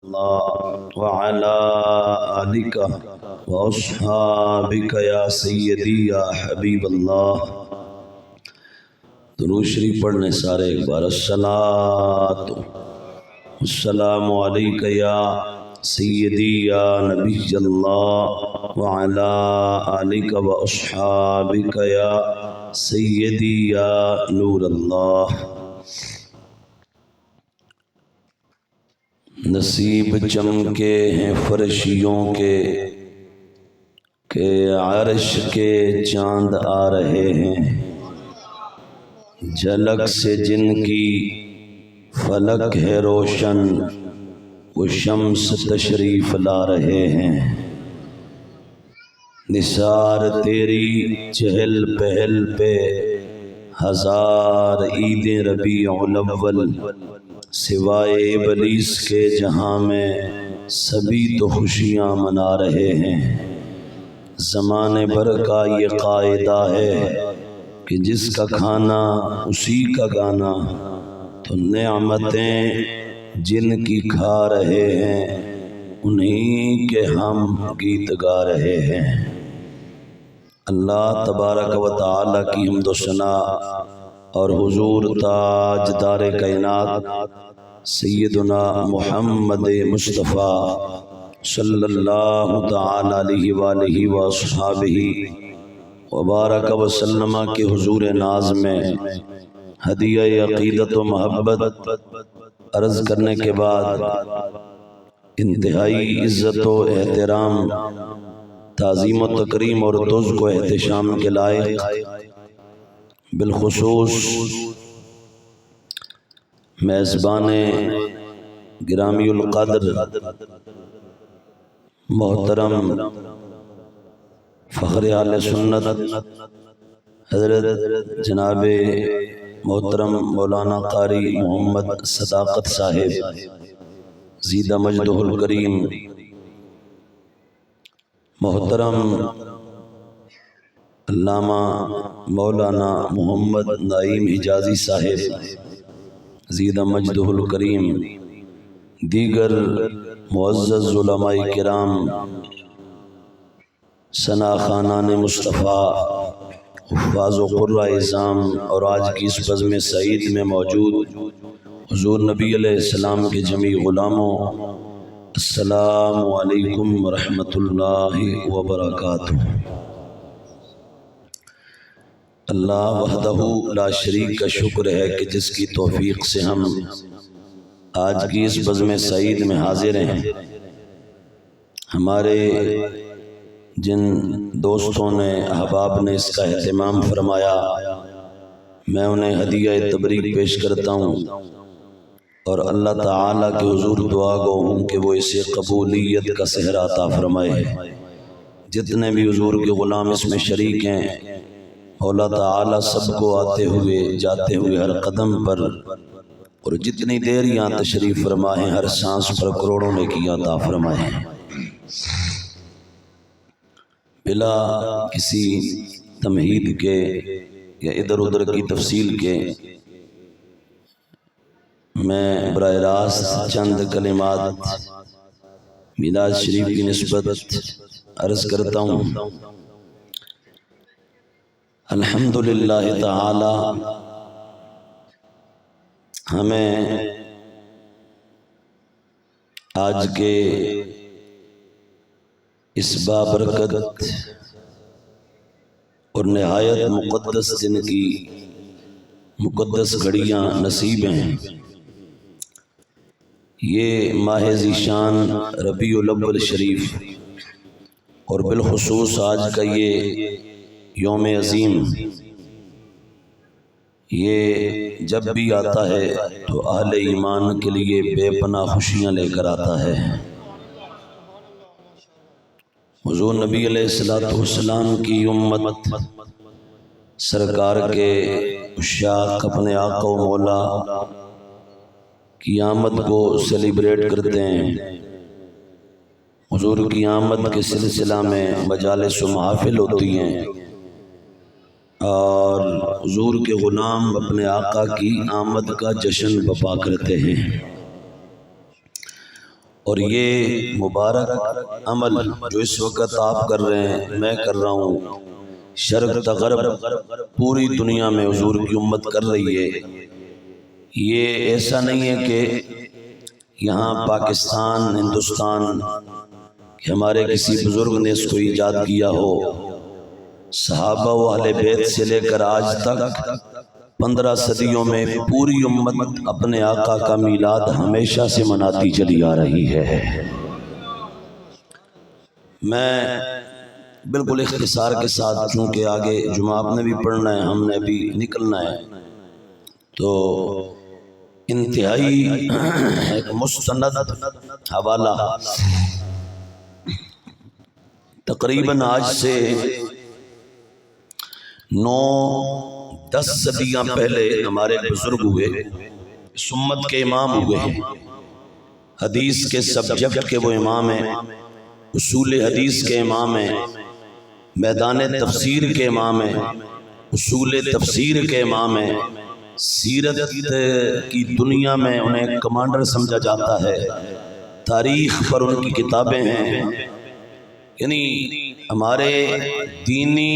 الله وعلى آلك وأصحابك يا سيدي يا حبيب الله۔ درود شریف پڑھنے سارے ایک بار الصلاۃ والسلام علیک یا سیدی یا نبی اللہ وعلى آلک واصحابک یا سیدی یا نور اللہ۔ نصیب چمکے ہیں فرشیوں کے کہ عرش کے چاند آ رہے ہیں، جھلک سے جن کی فلک ہے روشن وہ شمس تشریف لا رہے ہیں۔ نثار تیری چہل پہل پہ ہزار عیدیں ربیع الاول، سوائے ابلیس کے جہاں میں سبھی تو خوشیاں منا رہے ہیں۔ زمانے بھر کا یہ قاعدہ ہے کہ جس کا کھانا اسی کا گانا، تو نعمتیں جن کی کھا رہے ہیں انہی کے ہم گیت گا رہے ہیں۔ اللہ تبارک و تعالی کی حمد و ثنا اور حضور تاجدار کائنات سیدنا محمد مصطفیٰ صلی اللہ تعالی علیہ وآلہ وصحبہ وبارک وسلم کے حضور ناز میں ہدیہ عقیدت و محبت عرض کرنے کے بعد انتہائی عزت و احترام، تعظیم و تکریم اور تزک و احتشام کے لائق بالخصوص میزبان گرامی القدر محترم فخر اہل سنت حضرت جناب محترم مولانا قاری محمد صداقت صاحب زیدہ مجدہ الکریم، محترم علامہ مولانا محمد نعیم حجازی صاحب زیدہ مجدہ الکریم، دیگر معزز علماء کرام، ثنا خانان مصطفیٰ، حفاظ و قراء اعظام، اور آج کی اس بزم سعید میں موجود حضور نبی علیہ السلام کے جمیع غلاموں، السلام علیکم ورحمۃ اللہ وبرکاتہ۔ اللہ وحدہ لا شریک کا شکر ہے کہ جس کی توفیق سے ہم آج کی اس بزم سعید میں حاضر ہیں۔ ہمارے جن دوستوں نے احباب نے اس کا اہتمام فرمایا، میں انہیں ہدیہ تبریک پیش کرتا ہوں اور اللہ تعالیٰ کے حضور دعا گو ہوں کہ وہ اسے قبولیت کا صحرا عطا فرمائے۔ جتنے بھی حضور کے غلام اس میں شریک ہیں، مولا تعالیٰ سب کو آتے ہوئے جاتے ہوئے ہر قدم پر اور جتنی دیر یہاں تشریف فرمائیں ہر سانس پر کروڑوں نیکیاں عطا فرمائیں۔ بلا کسی تمہید کے یا ادھر ادھر کی تفصیل کے میں براہ راست چند کلمات میلاد شریف کی نسبت عرض کرتا ہوں۔ الحمدللہ تعالی ہمیں آج کے اس بابرکت اور نہایت مقدس دن کی مقدس گھڑیاں نصیب ہیں۔ یہ ماہ ذیشان ربیع الاول شریف اور بالخصوص آج کا یہ یوم عظیم، یہ جب بھی آتا ہے تو اہل ایمان کے لیے بے پناہ خوشیاں لے کر آتا ہے۔ حضور نبی علیہ السلام کی امت سرکار کے عشاق اپنے آقا و مولا کی آمد کو سیلیبریٹ کرتے ہیں۔ حضور کی آمد کے سلسلہ میں مجالس و محافل ہوتی ہیں اور حضور کے غلام اپنے آقا کی آمد کا جشن بپا کرتے ہیں، اور یہ مبارک عمل جو اس وقت آپ کر رہے ہیں، میں کر رہا ہوں، شرق تا غرب پوری دنیا میں حضور کی امت کر رہی ہے۔ یہ ایسا نہیں ہے کہ یہاں پاکستان، ہندوستان کہ ہمارے کسی بزرگ نے اس کو ایجاد کیا ہو۔ صحابہ و اہل بیت سے لے کر آج تک 15 صدیوں میں پوری امت اپنے آقا کا میلاد ہمیشہ سے مناتی چلی آ رہی ہے۔ میں بالکل اختصار کے ساتھ، چونکہ آگے جمعہ آپ نے بھی پڑھنا ہے، ہم نے بھی نکلنا ہے، تو انتہائی ایک مستند حوالہ تقریباً آج سے 9-10 صدیاں پہلے ہمارے بزرگ ہوئے، اس امت کے امام ہوئے ہیں، حدیث کے سبجیکٹ کے وہ امام ہیں، اصول حدیث کے امام ہیں، میدان تفسیر کے امام ہیں، اصول تفسیر کے امام ہیں، سیرت کی دنیا میں انہیں کمانڈر سمجھا جاتا ہے، تاریخ پر ان کی کتابیں ہیں۔ یعنی ہمارے دینی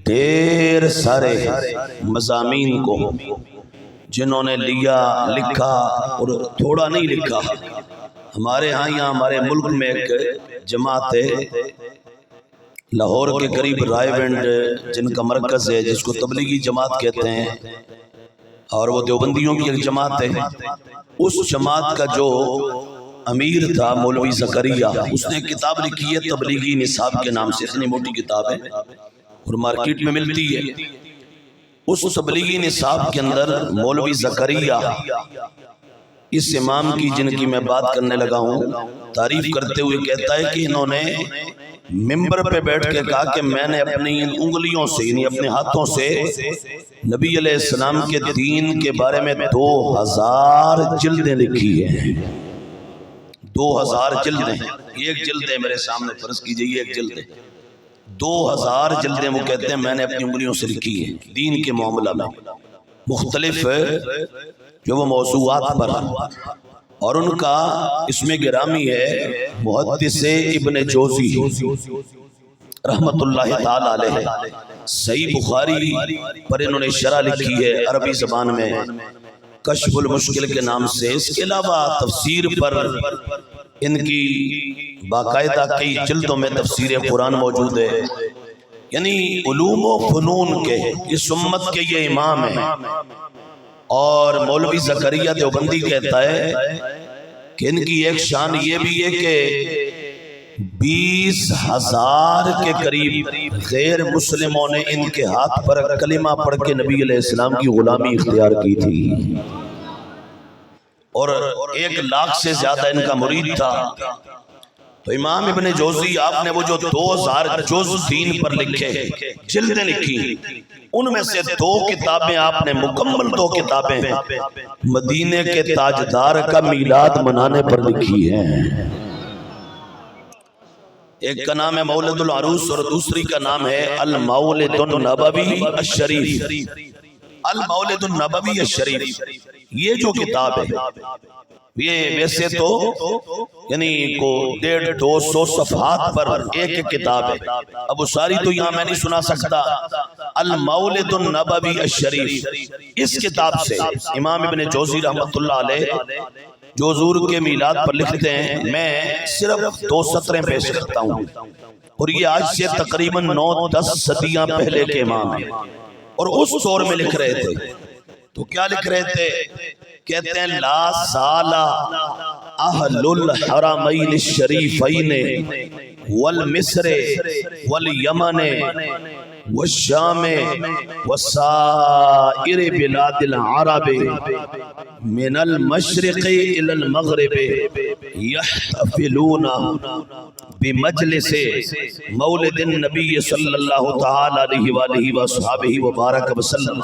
ڈھیر سارے مضامین کو جنہوں نے لیا، لکھا، اور تھوڑا نہیں لکھا۔ ہمارے ہاں یہاں ہمارے ملک میں ایک جماعت ہے لاہور کے قریب رائے ونڈ، جن کا مرکز ہے، جس کو تبلیغی جماعت کہتے ہیں، اور وہ دیوبندیوں کی ایک جماعت ہے۔ اس جماعت کا جو امیر تھا مولوی زکریا، اس نے کتاب لکھی ہے تبلیغی نصاب کے نام سے، اتنی موٹی کتاب ہے اور مارکیٹ میں ملتی ہے۔ اس تبلیغی نصاب کے اندر مولوی زکریا اس امام کی، جن کی میں بات کرنے لگا ہوں، تعریف کرتے ہوئے کہتا ہے کہ انہوں نے ممبر پہ بیٹھ کے کہا کہ میں نے اپنی ان انگلیوں سے، یعنی اپنے ہاتھوں سے، نبی علیہ السلام کے دین کے بارے میں 2000 جلدیں لکھی ہیں۔ 2000 جلدیں، ایک جلد ہے میرے سامنے، فرض کیجئے ایک جلد ہے، 2000 جلدیں وہ کہتے ہیں میں نے اپنی انگلیوں سے لکھی ہیں دین کے معاملہ میں، مختلف جو وہ موضوعات پر، اور ان کا اس میں گرامی ہے محدث ابن جوزی رحمت اللہ تعالی علیہ، صحیح بخاری پر انہوں نے شرح لکھی ہے عربی زبان میں کشف المشکل کے نام سے۔ اس کے علاوہ تفسیر پر ان کی باقاعدہ کئی جلدوں میں تفسیر قرآن موجود ہے۔ یعنی علوم و فنون کے اس امت کے یہ امام ہیں، اور مولوی زکریا دیوبندی کہتا ہے کہ ان کی ایک شان یہ بھی ہے کہ 20,000 کے قریب غیر مسلموں نے ان کے ہاتھ پر کلمہ پڑھ کے نبی علیہ السلام کی غلامی اختیار کی تھی، اور 1,00,000 سے زیادہ ان کا مرید تھا۔ تو امام ابن جوزی، آپ نے وہ جو 2000 جز دین پر لکھے، جلدیں لکھی، ان میں سے 2 کتابیں آپ نے مکمل 2 کتابیں مدینے کے تاجدار کا میلاد منانے پر لکھی ہیں۔ ایک کا نام ہے مولد العروس اور دوسری کا نام ہے المولد النبوی الشریف۔ المولد النبوی الشریف یہ جو کتاب ہے، یہ ویسے تو یعنی کو 150-200 صفحات پر ایک کتاب ہے، اب وہ ساری تو یہاں میں نہیں سنا سکتا۔ المولد النبوی الشریف، اس کتاب سے امام ابن جوزی رحمت اللہ علیہ جو حضور کے میلاد پر لکھتے ہیں، میں صرف 2 سطریں پیش کرتا ہوں، اور یہ آج سے تقریباً 9-10 صدیاں پہلے کے امام ہیں، اور اس دور میں لکھ رہے تھے۔ تو کیا لکھ رہے تھے؟ کہتے ہیں لا سالہ اہل الحرمین الشریفین والمصر والیمن والشام وسائر بلاد العرب من المشرق الى المغرب يحتفلون بمجلس مولد النبی صلی اللہ تعالی علیہ وآلہ وصحبہ وبارک وسلم۔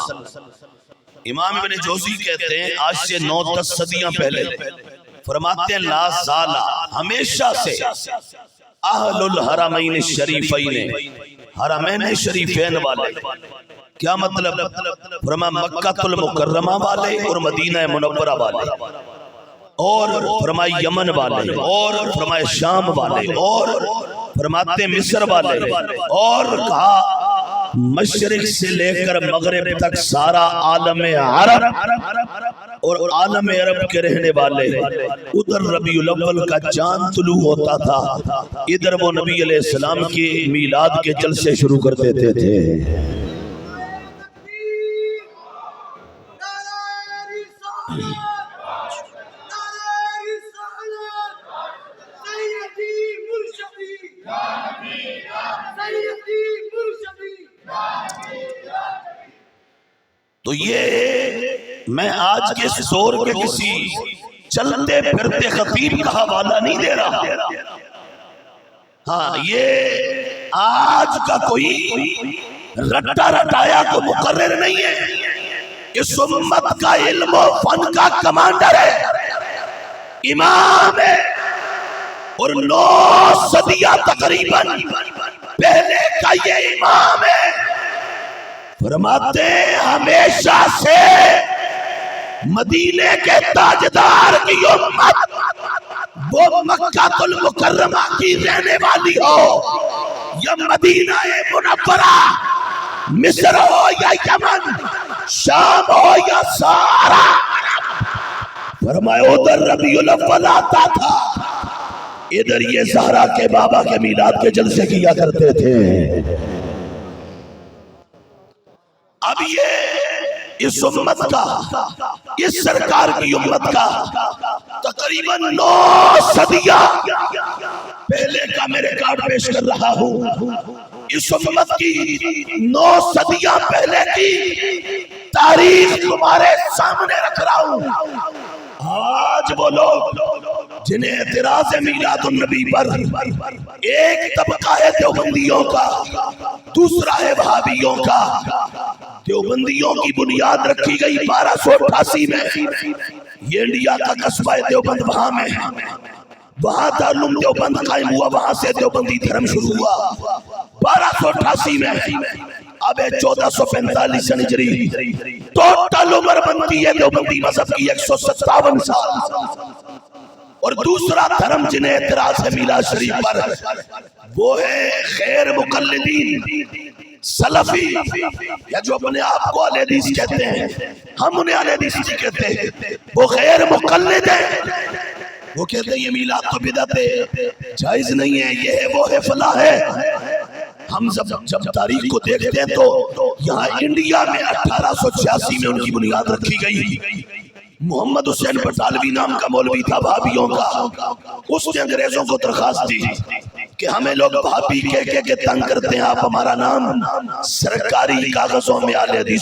امام ابن جوزی کہتے ہیں آج سے 9-10 صدیاں پہلے، فرماتے ہیں لا زالہ، ہمیشہ سے، اہل الحرمین الشریفین، حرمین شریفین والے، کیا مطلب؟ فرما مکہ المکرمہ والے اور مدینہ منورہ والے، اور فرمائے یمن والے، اور فرمائے شام والے، اور فرماتے مصر والے، اور کہا مشرق سے لے کر مغرب تک سارا عالم عرب اور عالم عرب کے رہنے والے، ادھر ربیع الاول کا چاند طلوع ہوتا تھا، ادھر وہ نبی علیہ السلام کی میلاد کے جلسے شروع کر دیتے تھے۔ تو یہ میں آج کے زور کے کسی چلتے پھرتے خطیب کا حوالہ نہیں دے رہا، ہاں یہ آج کا کوئی رٹا رٹایا کو مقرر نہیں ہے، اس امت کا علم و فن کا کمانڈر ہے، امام ہے، اور 9 صدیاں تقریباً پہلے کا یہ امام ہے۔ فرماتے ہیں ہمیشہ سے مدینے کے تاجدار کی امت وہ مکہ المکرمہ کی رہنے والی ہو یا مدینہ منورہ، مصر ہو یا یمن، شام ہو یا سارا، فرمائے ادھر ربیع الاول آتا تھا، ادھر یہ زہرا کے بابا کے میلاد کے جلسے کیا کرتے تھے۔ اب یہ اس امت کا، اس سرکار کی امت کا تقریباً 9 صدیاں پہلے کا میں ریکارڈ پیش کر رہا ہوں، اس امت کی 9 صدیاں پہلے کی تاریخ تمہارے سامنے رکھ رہا ہوں۔ آج وہ لوگ جنہیں اعتراض میلاد النبی پر ایک طبقہ ہے دیوبندیوں کا، دوسرا ہے وہابیوں کا، دیوبندیوں کی بنیاد رکھی گئی 1288 میں، یہ انڈیا کا قصبہ دیوبند وہاں میں، وہاں دارالعلوم دیوبند قائم ہوا، وہاں سے دیوبندی دھرم شروع ہوا 1288 میں۔ اب 1445 ہجری ٹوٹل عمر بنتی ہے دیوبندی مذہب کی 157 سال، اور دوسرا دھرم جنہیں اعتراض ہے میلاد شریف پر وہ ہے غیر مقلدین سلفی، یا جو اپنے آپ کو اہل حدیث کہتے ہیں، ہم انہیں اہل حدیث نہیں کہتے، وہ غیر مقلد ہیں، وہ کہتے ہیں یہ میلاد تو بدعت ہے، جائز نہیں ہے، یہ ہے وہ ہے فلاں ہے۔ ہم جب تاریخ کو دیکھتے ہیں تو یہاں انڈیا میں 1886 میں ان کی بنیاد رکھی گئی، محمد حسین بٹالوی نام کا مولوی تھا بھابیوں کا، اس نے انگریزوں کو درخواست دی کہ ہمیں لوگ بھابی کہہ کے تنگ کرتے ہیں، آپ ہمارا نام سرکاری کاغذوں میں اہل حدیث